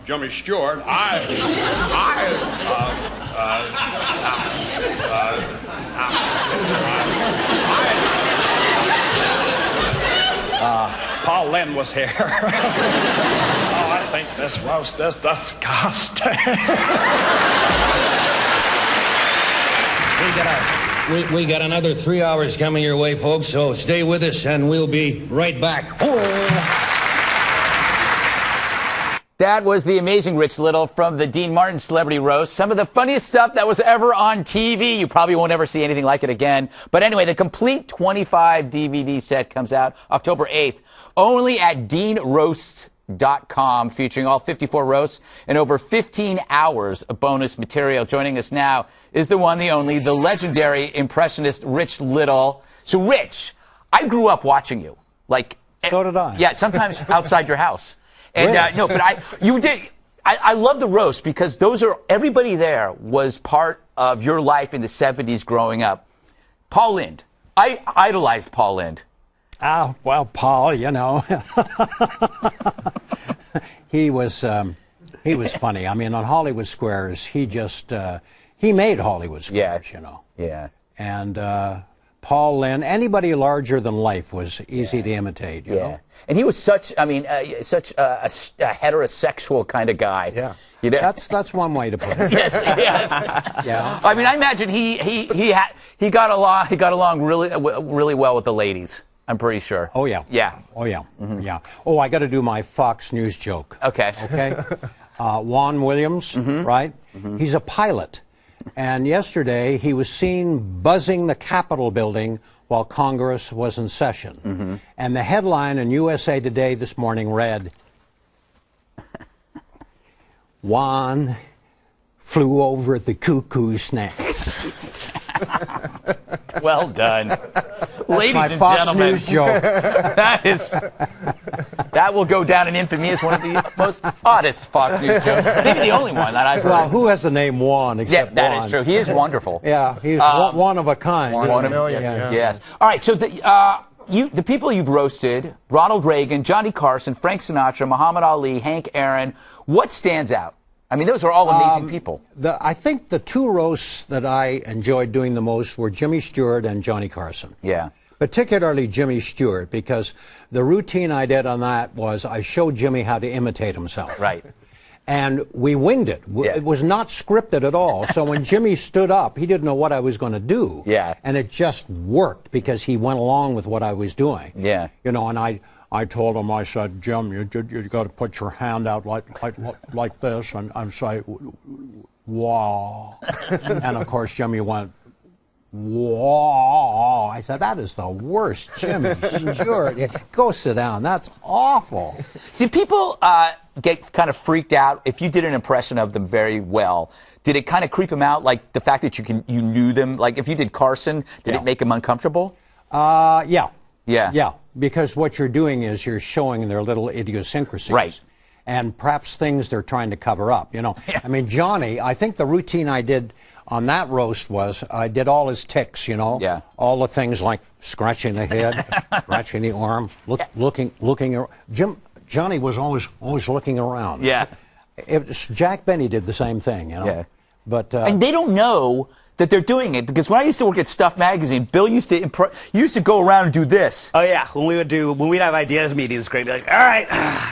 Jimmy Stewart, Paul Lynde was here. Oh, I think this roast is disgusting. We got another 3 hours coming your way, folks, so stay with us, and we'll be right back. That was the amazing Rich Little from the Dean Martin Celebrity Roast. Some of the funniest stuff that was ever on TV. You probably won't ever see anything like it again. But anyway, the complete 25 DVD set comes out October 8th, only at deanroasts.com, featuring all 54 roasts and over 15 hours of bonus material. Joining us now is the one, the only, the legendary impressionist Rich Little. So, Rich, I grew up watching you. So did I. Yeah, sometimes outside your house. And really? no, but I love the roast because everybody there was part of your life in the 70s growing up. Paul Lynde. I idolized Paul Lynde. Well, Paul, you know, he was funny. I mean, on Hollywood Squares, he made Hollywood Squares, you know. Yeah. And Paul Lynde, anybody larger than life was easy to imitate, you know. And he was such a heterosexual kind of guy. Yeah. You know? That's one way to put it. Yes. Yeah. I mean, I imagine he got along really well with the ladies. I'm pretty sure. Oh yeah. Yeah. Oh yeah. Mm-hmm. Yeah. Oh, I got to do my Fox News joke. Okay. Okay. Juan Williams, right? Mm-hmm. He's a pilot. And yesterday, he was seen buzzing the Capitol building while Congress was in session. Mm-hmm. And the headline in USA Today this morning read, Juan flew over the cuckoo's nest. Well done. Ladies my and Fox gentlemen. News joke. That will go down in infamy as one of the most oddest Fox News jokes. Maybe the only one that I've heard. Well, who has the name Juan except that Juan? is true. He is wonderful. Yeah, he's one of a kind. One of a million. Yeah. Yes. All right, so the people you've roasted, Ronald Reagan, Johnny Carson, Frank Sinatra, Muhammad Ali, Hank Aaron, what stands out? I mean, those are all amazing people. I think the two roasts that I enjoyed doing the most were Jimmy Stewart and Johnny Carson. Yeah. Particularly Jimmy Stewart, because the routine I did on that was I showed Jimmy how to imitate himself. Right. And we winged it. Yeah. It was not scripted at all. So when Jimmy stood up, he didn't know what I was going to do. Yeah. And it just worked because he went along with what I was doing. Yeah. You know, and I told him, I said, Jim, you got to put your hand out like this and say, wow. And of course, Jimmy went, whoa. I said, that is the worst, Jimmy. Sure. Go sit down. That's awful. Did people get kind of freaked out if you did an impression of them very well? Did it kind of creep them out, like the fact that you knew them? Like if you did Carson, did it make them uncomfortable? Yeah. Yeah. Yeah, because what you're doing is you're showing their little idiosyncrasies. Right. And perhaps things they're trying to cover up, you know. Yeah. I mean, Johnny, I think the routine I did on that roast was I did all his tics, you know. Yeah. All the things like scratching the head, scratching the arm, looking around. Johnny was always looking around. Yeah. Jack Benny did the same thing, you know. Yeah. But and they don't know that they're doing it, because when I used to work at Stuff Magazine, Bill used to go around and do this. Oh yeah, when we'd have ideas meetings, Greg would be like, all right.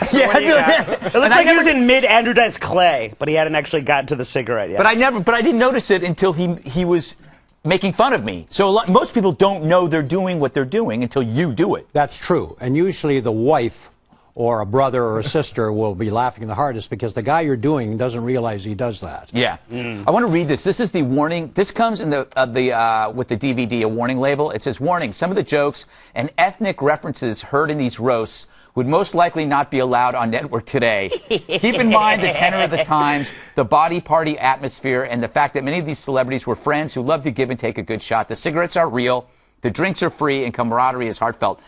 So Yeah, what do you got? It looks like he was in mid-Andrew Dice Clay, but he hadn't actually gotten to the cigarette yet. But I didn't notice it until he was making fun of me. So most people don't know they're doing what they're doing until you do it. that's true. And usually the wife or a brother or a sister will be laughing the hardest because the guy you're doing doesn't realize he does that. Yeah. I want to read this. This is the warning. This comes in with the DVD, a warning label. It says, warning, some of the jokes and ethnic references heard in these roasts would most likely not be allowed on network today. Keep in mind the tenor of the times, the body party atmosphere, and the fact that many of these celebrities were friends who love to give and take a good shot. The cigarettes are real, the drinks are free, and camaraderie is heartfelt.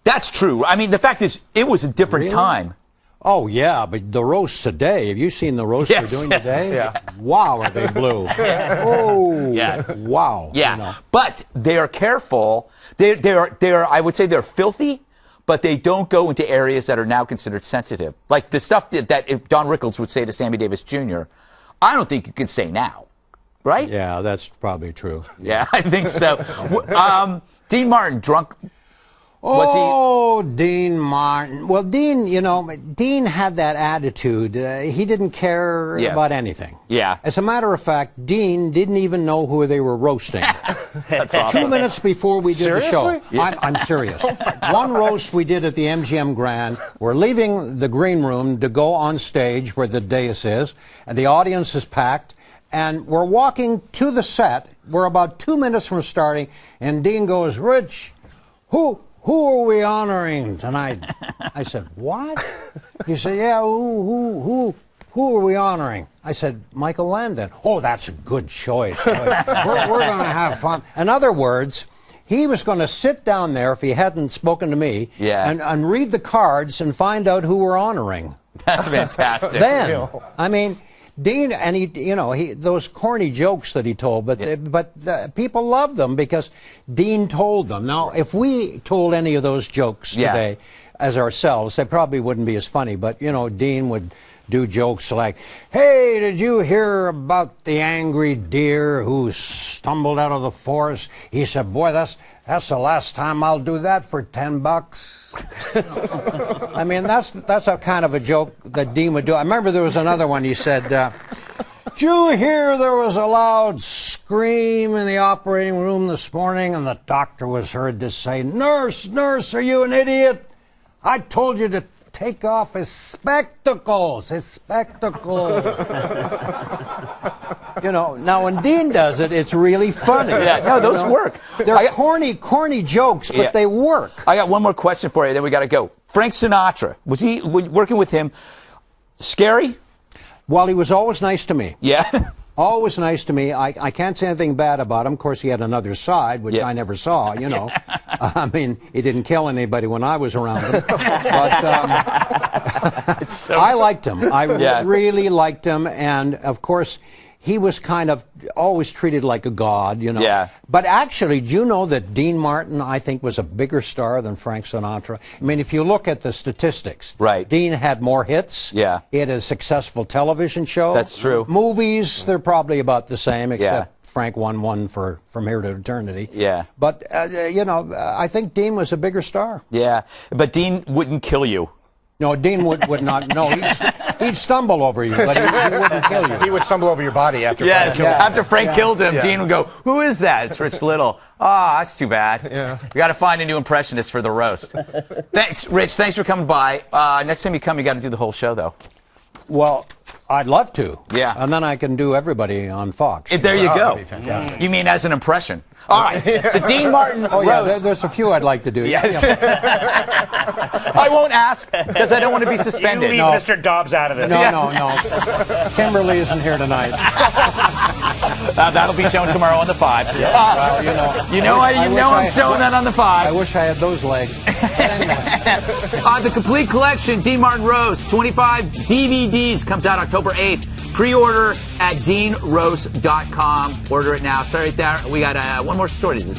That's true. I mean, the fact is, it was a different time. Oh, yeah, but the roasts today, have you seen the roasts Yes. they're doing today? Yeah. Wow, are they blue. Oh, Yeah. wow. Yeah, You know. but they are careful. They're I would say they're filthy, but they don't go into areas that are now considered sensitive. Like the stuff that if Don Rickles would say to Sammy Davis Jr., I don't think you can say now. Right? Yeah, that's probably true. Yeah, I think so. Dean Martin, drunk. Oh, Dean Martin. Well, Dean, Dean had that attitude. He didn't care about anything. Yeah. As a matter of fact, Dean didn't even know who they were roasting. That's awesome. 2 minutes before we did the show. Yeah. I'm serious. One roast we did at the MGM Grand. We're leaving the green room to go on stage where the dais is, and the audience is packed. And we're walking to the set. We're about 2 minutes from starting, and Dean goes, "Rich, who are we honoring tonight?" I said, "What?" He said, "Yeah, who are we honoring?" I said, "Michael Landon." "Oh, that's a good choice. We're going to have fun." In other words, he was going to sit down there if he hadn't spoken to me and read the cards and find out who we're honoring. That's fantastic. Then, I mean, Dean, and he those corny jokes that he told, but people love them because Dean told them. Now, if we told any of those jokes today as ourselves, they probably wouldn't be as funny. But Dean would do jokes like, "Hey, did you hear about the angry deer who stumbled out of the forest?" He said, "Boy, that's the last time I'll do that for $10." I mean, that's a kind of a joke that Dean would do. I remember there was another one. He said, "Did you hear there was a loud scream in the operating room this morning?" And the doctor was heard to say, "Nurse, are you an idiot? I told you to take off his spectacles, Now when Dean does it, it's really funny. Yeah, no, those work. They're corny jokes, but they work. I got one more question for you, then we got to go. Frank Sinatra, was he working with him scary? Well, he was always nice to me. Yeah. Always nice to me. I can't say anything bad about him. Of course, he had another side, which I never saw, I mean, he didn't kill anybody when I was around him. But I liked him. I really liked him. And, of course, he was kind of always treated like a god, Yeah. But actually, do you know that Dean Martin, I think, was a bigger star than Frank Sinatra? I mean, if you look at the statistics, Dean had more hits. Yeah. He had a successful television show. That's true. Movies, they're probably about the same, except Frank won one for From Here to Eternity. Yeah. But, I think Dean was a bigger star. Yeah. But Dean wouldn't kill you. No, Dean would not. No, he'd stumble over you, but he wouldn't kill you. He would stumble over your body after Frank killed him. After Frank killed him, Dean would go, "Who is that?" "It's Rich Little." "Oh, that's too bad." Yeah. We got to find a new impressionist for the roast. Thanks, Rich. Thanks for coming by. Next time you come, you got to do the whole show, though. Well, I'd love to. Yeah. And then I can do everybody on Fox. There you go. That'd be fantastic. You mean as an impression? All right. The Dean Martin roast. There's a few I'd like to do. Yes. I won't ask because I don't want to be suspended. You leave Mr. Dobbs out of it. No. Kimberly isn't here tonight. That'll be shown tomorrow on the 5. Well, I'm showing that on the 5. I wish I had those legs. The complete collection, Dean Martin Roast, 25 DVDs, comes out October 8th. Pre-order at deanroast.com. Order it now. Start right there. We got one more story to discuss.